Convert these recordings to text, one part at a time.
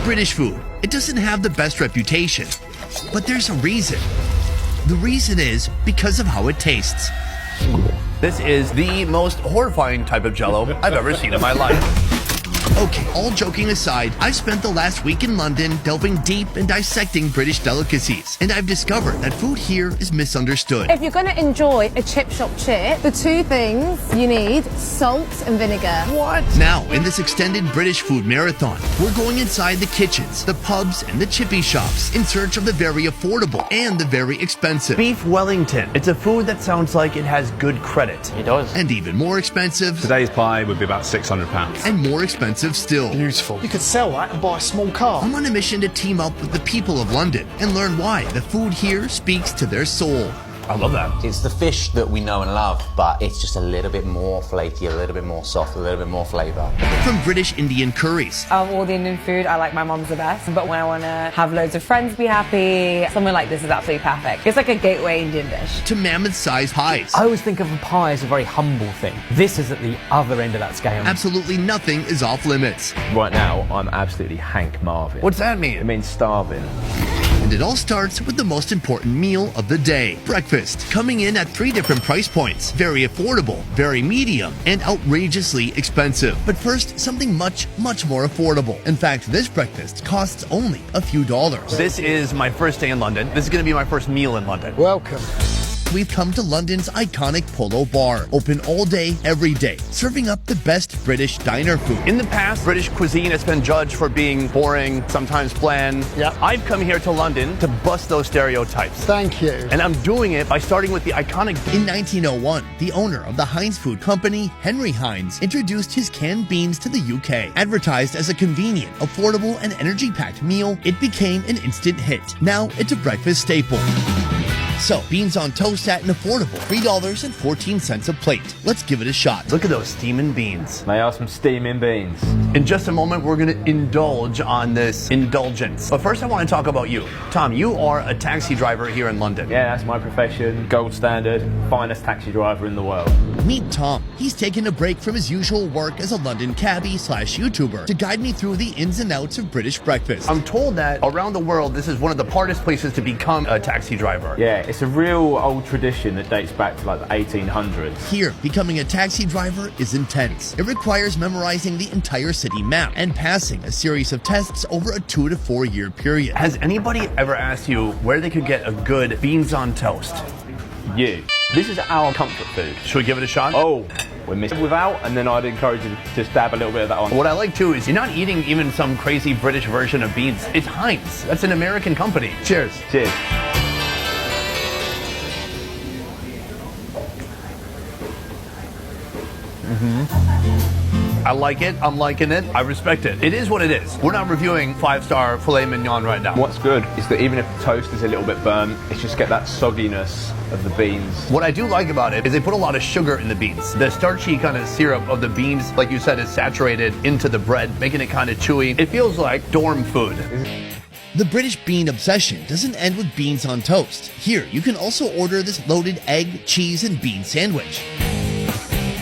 British food, it doesn't have the best reputation, but there's a reason. The reason is because of how it tastes. This is the most horrifying type of Jell-O I've ever seen in my life. Okay, all joking aside, I've spent the last week in London delving deep and dissecting British delicacies, and I've discovered that food here is misunderstood. If you're going to enjoy a chip shop chip, the two things you need, salt and vinegar. What? Now, in this extended British food marathon, we're going inside the kitchens, the pubs, and the chippy shops in search of the very affordable and the very expensive. Beef Wellington. It's a food that sounds like it has good credit. It does. And even more expensive. Today's pie would be about £600. And more expensive still. Beautiful. You could sell that and buy a small car. I'm on a mission to team up with the people of London and learn why the food here speaks to their soul. I love that. It's the fish that we know and love, but it's just a little bit more flaky, a little bit more soft, a little bit more flavour. From British Indian curries. Of all the Indian food, I like my mom's the best. But when I want to have loads of friends be happy, something like this is absolutely perfect. It's like a gateway Indian dish. To mammoth-sized pies. I always think of a pie as a very humble thing. This is at the other end of that scale. Absolutely nothing is off limits. Right now, I'm absolutely Hank Marvin. What's that mean? It means starving. And it all starts with the most important meal of the day, breakfast. Coming in at 3 different price points. Very affordable, very medium, and outrageously expensive. But first, something much, much more affordable. In fact, this breakfast costs only a few dollars. This is my first day in London. This is going to be my first meal in London. Welcome. We've come to London's iconic Polo Bar, open all day, every day, serving up the best British diner food. In the past, British cuisine has been judged for being boring, sometimes bland. Yep. I've come here to London to bust those stereotypes. Thank you. And I'm doing it by starting with the iconic... In 1901, the owner of the Heinz Food Company, Henry Heinz, introduced his canned beans to the UK. Advertised as a convenient, affordable, and energy-packed meal, it became an instant hit. Now it's a breakfast staple. So, beans on toast at an affordable $3.14 a plate. Let's give it a shot. Look at those steaming beans. May I have some steaming beans? In just a moment, we're going to indulge on this indulgence. But first, I want to talk about you. Tom, you are a taxi driver here in London. Yeah, that's my profession. Gold standard, finest taxi driver in the world. Meet Tom. He's taken a break from his usual work as a London cabbie/YouTuber to guide me through the ins and outs of British breakfast. I'm told that around the world, this is one of the hardest places to become a taxi driver. Yeah, it's a real old tradition that dates back to like the 1800s. Here, becoming a taxi driver is intense. It requires memorizing the entire city map and passing a series of tests over a 2 to 4 year period. Has anybody ever asked you where they could get a good beans on toast? You. This is our comfort food. Should we give it a shot? Oh, we're missing without, and then I'd encourage you to just dab a little bit of that on. What I like too is you're not eating even some crazy British version of beans. It's Heinz. That's an American company. Cheers. Cheers. I like it. I'm liking it. I respect it. It is what it is. We're not reviewing 5-star filet mignon right now. What's good is that even if the toast is a little bit burnt, it's just get that sogginess of the beans. What I do like about it is they put a lot of sugar in the beans. The starchy kind of syrup of the beans, like you said, is saturated into the bread, making it kind of chewy. It feels like dorm food. The British bean obsession doesn't end with beans on toast. Here, you can also order this loaded egg, cheese, and bean sandwich.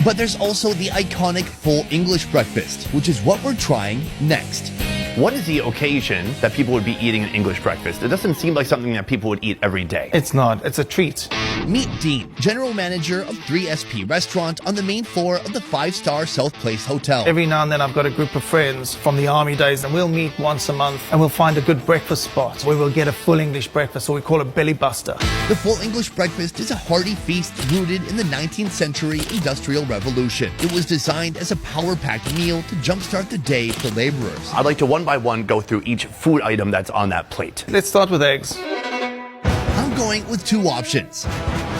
But there's also the iconic full English breakfast, which is what we're trying next. What is the occasion that people would be eating an English breakfast? It doesn't seem like something that people would eat every day. It's not. It's a treat. Meet Dean, general manager of 3SP Restaurant on the main floor of the 5-star South Place Hotel. Every now and then I've got a group of friends from the army days and we'll meet once a month and we'll find a good breakfast spot where we'll get a full English breakfast, or we call it belly buster. The full English breakfast is a hearty feast rooted in the 19th century Industrial Revolution. It was designed as a power-packed meal to jumpstart the day for laborers. I'd like to one by one go through each food item that's on that plate. Let's start with eggs. I'm going with 2 options.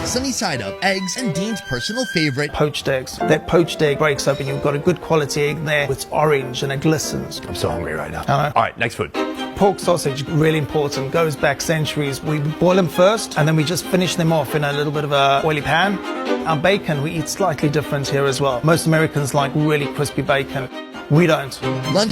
Sunny side up eggs and Dean's personal favorite, Poached eggs. That poached egg breaks open. You've got a good quality egg there. It's orange and it glistens. I'm so hungry right now. I know. All right, next food. Pork sausage, really important, goes back centuries. We boil them first and then we just finish them off in a little bit of a oily pan. Our bacon, we eat slightly different here as well. Most Americans like really crispy bacon. We don't. London